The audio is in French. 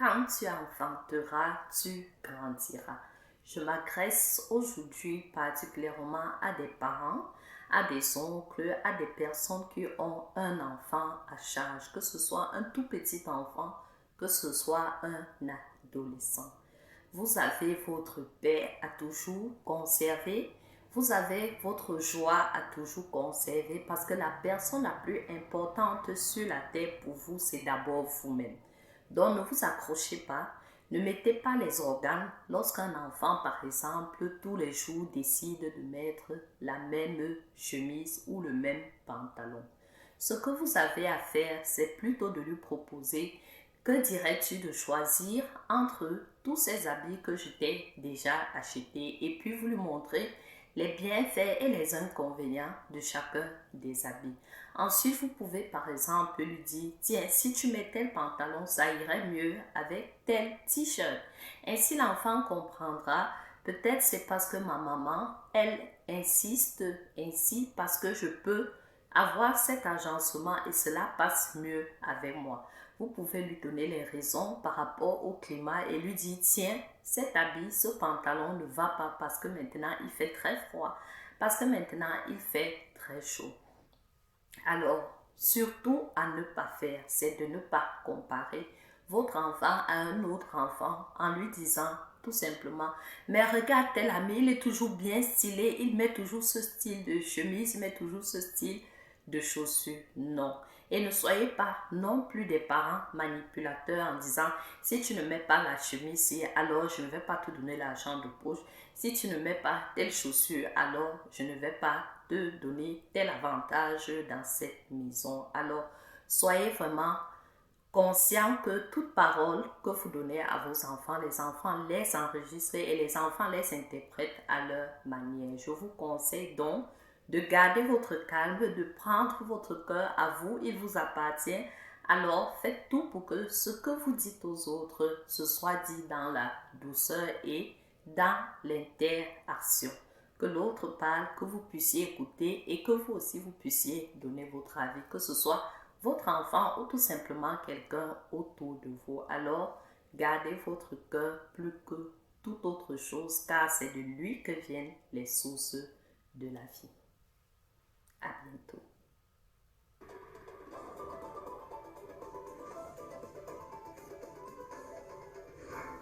Quand tu enfanteras, tu grandiras. Je m'adresse aujourd'hui particulièrement à des parents, à des oncles, à des personnes qui ont un enfant à charge, que ce soit un tout petit enfant, que ce soit un adolescent. Vous avez votre paix à toujours conserver. Vous avez votre joie à toujours conserver parce que la personne la plus importante sur la terre pour vous, c'est d'abord vous-même. Donc ne vous accrochez pas, ne mettez pas les organes lorsqu'un enfant, par exemple, tous les jours décide de mettre la même chemise ou le même pantalon. Ce que vous avez à faire, c'est plutôt de lui proposer: que dirais-tu de choisir entre tous ces habits que je t'ai déjà achetés, et puis vous lui montrez les bienfaits et les inconvénients de chacun des habits. Ensuite, vous pouvez par exemple lui dire: tiens, si tu mets tel pantalon, ça irait mieux avec tel t-shirt. Ainsi, l'enfant comprendra: peut-être c'est parce que ma maman, elle insiste ainsi parce que je peux avoir cet agencement et cela passe mieux avec moi. Vous pouvez lui donner les raisons par rapport au climat et lui dire: tiens, cet habit, ce pantalon ne va pas parce que maintenant il fait très froid, parce que maintenant il fait très chaud. Alors, surtout à ne pas faire, c'est de ne pas comparer votre enfant à un autre enfant en lui disant tout simplement: mais regarde tel ami, il est toujours bien stylé, il met toujours ce style de chemise, il met toujours ce style de chaussures. Non. Et ne soyez pas non plus des parents manipulateurs en disant: si tu ne mets pas la chemise, alors je ne vais pas te donner l'argent de poche. Si tu ne mets pas telle chaussure, alors je ne vais pas te donner tel avantage dans cette maison. Alors, soyez vraiment conscient que toute parole que vous donnez à vos enfants, les enfants les enregistrent et les enfants les interprètent à leur manière. Je vous conseille donc de garder votre calme, de prendre votre cœur à vous, il vous appartient. Alors, faites tout pour que ce que vous dites aux autres, ce soit dit dans la douceur et dans l'interaction. Que l'autre parle, que vous puissiez écouter et que vous aussi vous puissiez donner votre avis, que ce soit votre enfant ou tout simplement quelqu'un autour de vous. Alors, gardez votre cœur plus que toute autre chose, car c'est de lui que viennent les sources de la vie. À bientôt.